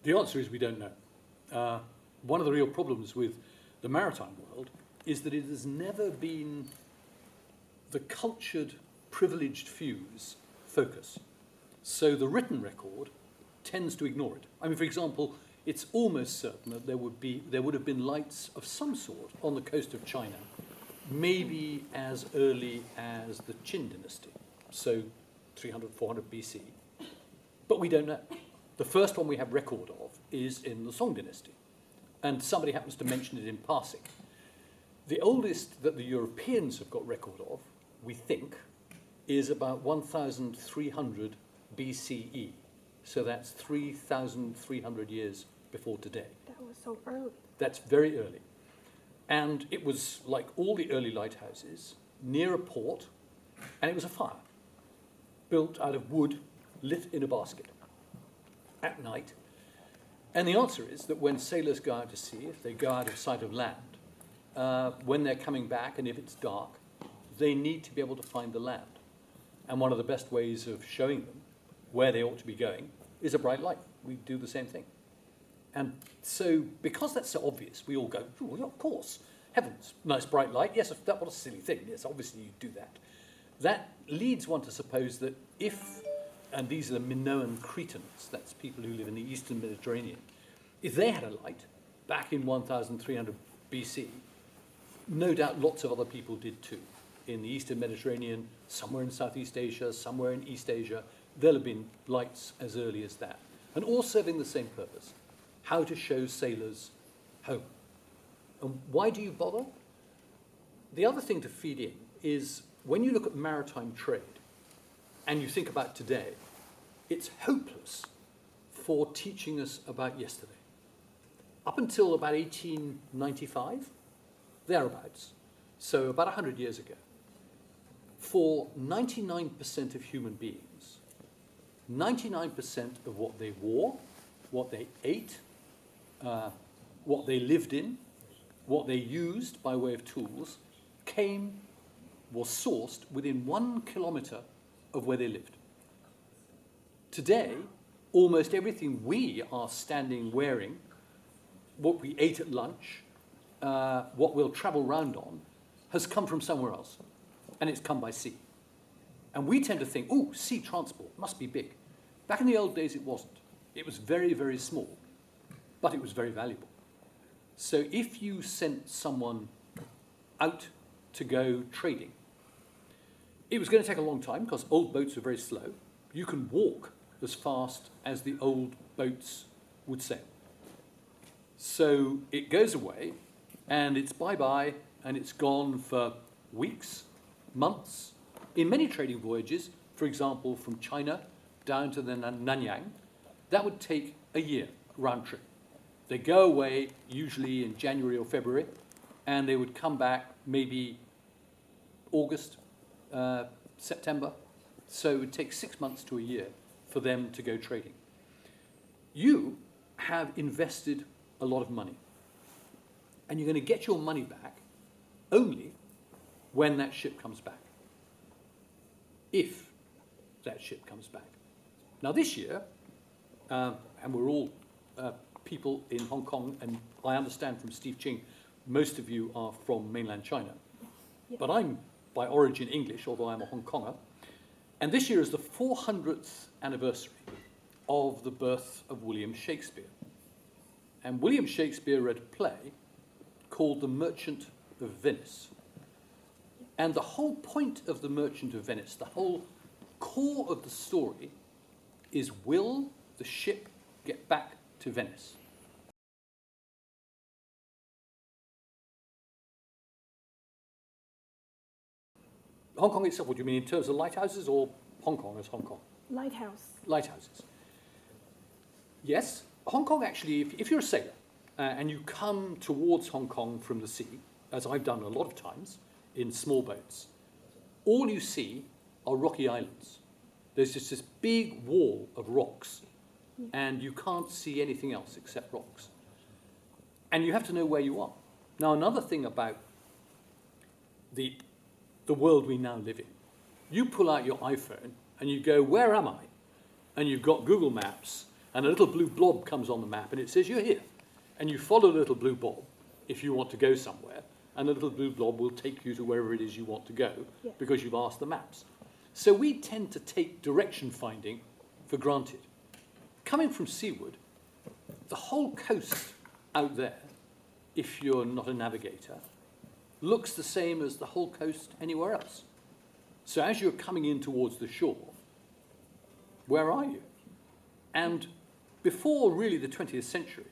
The answer is we don't know. One of the real problems with the maritime world is that it has never been the cultured, privileged few's focus. So the written record tends to ignore it. I mean, for example, it's almost certain that there would have been lights of some sort on the coast of China, maybe as early as the Qin dynasty, so 300, 400 BC. But we don't know. The first one we have record of is in the Song dynasty, and somebody happens to mention it in passing. The oldest that the Europeans have got record of, we think, is about 1,300 BCE. So that's 3,300 years before today. That was so early. That's very early. And it was like all the early lighthouses, near a port, and it was a fire, built out of wood, lit in a basket, at night. And the answer is that when sailors go out to sea, if they go out of sight of land, when they're coming back, and if it's dark, they need to be able to find the land. And one of the best ways of showing them where they ought to be going is a bright light. We do the same thing. And so, because that's so obvious, we all go, oh, well, of course, heavens, nice bright light. Yes, that was a silly thing. Yes, obviously you do that. That leads one to suppose that if, and these are the Minoan Cretans, that's people who live in the eastern Mediterranean, if they had a light back in 1300 BC, no doubt lots of other people did too. In the eastern Mediterranean, somewhere in Southeast Asia, somewhere in East Asia, there'll have been lights as early as that. And all serving the same purpose, how to show sailors home. And why do you bother? The other thing to feed in is when you look at maritime trade and you think about today, it's hopeless for teaching us about yesterday. Up until about 1895, thereabouts, so about 100 years ago, for 99% of human beings, 99% of what they wore, what they ate, what they lived in, what they used by way of tools, was sourced within 1 kilometre of where they lived. Today, almost everything we are standing wearing, what we ate at lunch, what we'll travel round on, has come from somewhere else, and it's come by sea. And we tend to think, oh, sea transport must be big. Back in the old days, it wasn't. It was very, very small, but it was very valuable. So if you sent someone out to go trading, it was going to take a long time because old boats are very slow. You can walk as fast as the old boats would sail. So it goes away, and it's bye-bye, and it's gone for weeks, months. In many trading voyages, for example, from China down to the Nanyang, that would take a year round trip. They go away usually in January or February, and they would come back maybe August, September. So it would take 6 months to a year for them to go trading. You have invested a lot of money, and you're going to get your money back only when that ship comes back. If that ship comes back. Now this year, and we're all people in Hong Kong, and I understand from Steve Ching, most of you are from mainland China. Yeah. But I'm by origin English, although I'm a Hong Konger. And this year is the 400th anniversary of the birth of William Shakespeare. And William Shakespeare read a play called The Merchant of Venice. And the whole point of The Merchant of Venice, the whole core of the story, is will the ship get back to Venice? Hong Kong itself, what do you mean in terms of lighthouses or Hong Kong as Hong Kong? Lighthouse. Lighthouses. Yes, Hong Kong actually, if you're a sailor and you come towards Hong Kong from the sea, as I've done a lot of times in small boats, all you see are rocky islands. There's just this big wall of rocks, and you can't see anything else except rocks. And you have to know where you are. Now, another thing about the world we now live in, you pull out your iPhone and you go, where am I? And you've got Google Maps, And a little blue blob comes on the map and it says, you're here. And you follow the little blue blob if you want to go somewhere, and the little blue blob will take you to wherever it is you want to go because you've asked the maps. So we tend to take direction finding for granted. Coming from seaward, the whole coast out there, if you're not a navigator, looks the same as the whole coast anywhere else. So as you're coming in towards the shore, where are you? And before really the 20th century,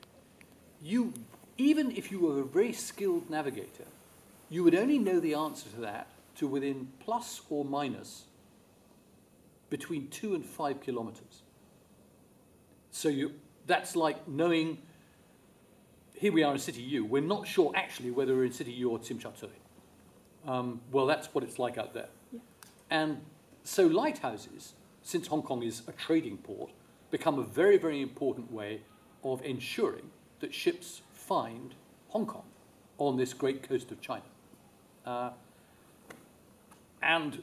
even if you were a very skilled navigator, you would only know the answer to that to within plus or minus between 2 and 5 kilometers. So that's like knowing, here we are in City U, we're not sure actually whether we're in City U or Tsim Sha Tsui. Well, that's what it's like out there. Yeah. And so lighthouses, since Hong Kong is a trading port, become a very, very important way of ensuring that ships find Hong Kong on this great coast of China. And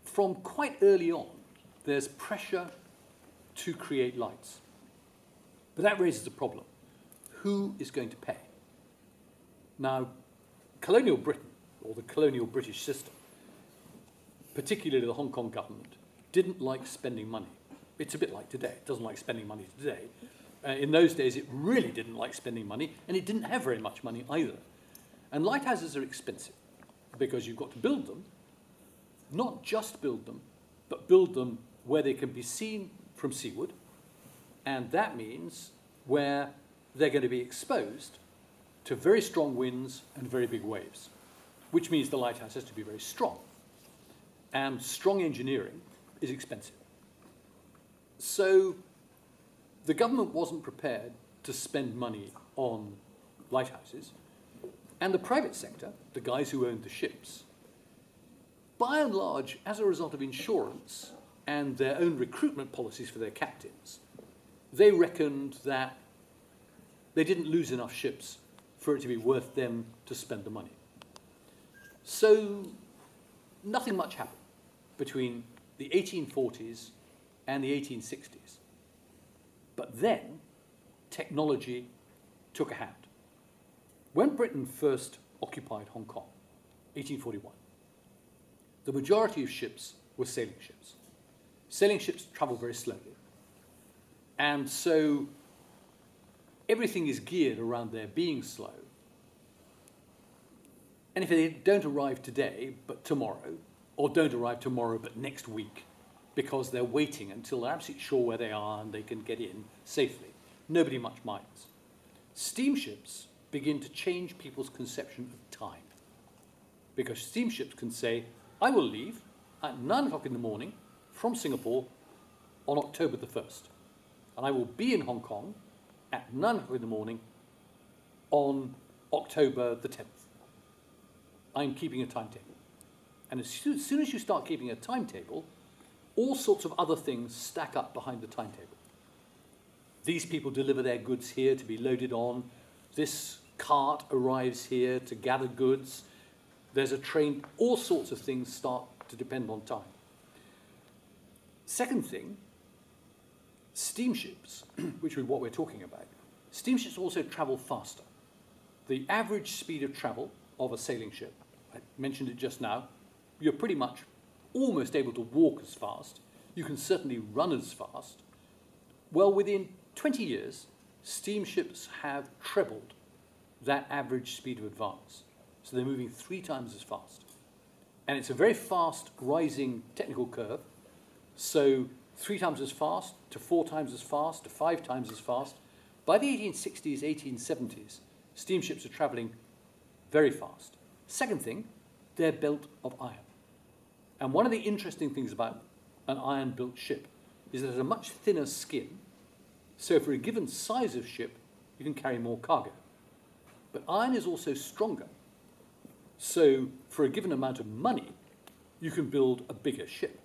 from quite early on, there's pressure to create lights. But that raises a problem. Who is going to pay? Now, colonial Britain, or the colonial British system, particularly the Hong Kong government, didn't like spending money. It's a bit like today. It doesn't like spending money today. In those days, it really didn't like spending money, and it didn't have very much money either. And lighthouses are expensive because you've got to build them, not just build them, but build them where they can be seen from seaward, and that means where they're going to be exposed to very strong winds and very big waves, which means the lighthouse has to be very strong. And strong engineering is expensive. So the government wasn't prepared to spend money on lighthouses, and the private sector, the guys who owned the ships, by and large, as a result of insurance and their own recruitment policies for their captains, they reckoned that they didn't lose enough ships for it to be worth them to spend the money. So nothing much happened between the 1840s and the 1860s. But then technology took a hand. When Britain first occupied Hong Kong, 1841, the majority of ships were sailing ships. Sailing ships travel very slowly. And so everything is geared around their being slow. And if they don't arrive today, but tomorrow, or don't arrive tomorrow, but next week, because they're waiting until they're absolutely sure where they are and they can get in safely, nobody much minds. Steamships begin to change people's conception of time. Because steamships can say, I will leave at 9 o'clock in the morning from Singapore on October the 1st. And I will be in Hong Kong at 9 o'clock in the morning on October the 10th. I'm keeping a timetable. And as soon as you start keeping a timetable, all sorts of other things stack up behind the timetable. These people deliver their goods here to be loaded on. This cart arrives here to gather goods. There's a train. All sorts of things start to depend on time. Second thing, steamships, which is what we're talking about, steamships also travel faster. The average speed of travel of a sailing ship, I mentioned it just now, you're pretty much almost able to walk as fast. You can certainly run as fast. Well, within 20 years, steamships have trebled that average speed of advance. So they're moving 3 times as fast. And it's a very fast rising technical curve. So 3 times as fast, to 4 times as fast, to 5 times as fast. By the 1860s, 1870s, steamships are traveling very fast. Second thing, they're built of iron. And one of the interesting things about an iron-built ship is that it has a much thinner skin. So for a given size of ship, you can carry more cargo. But iron is also stronger. So for a given amount of money, you can build a bigger ship.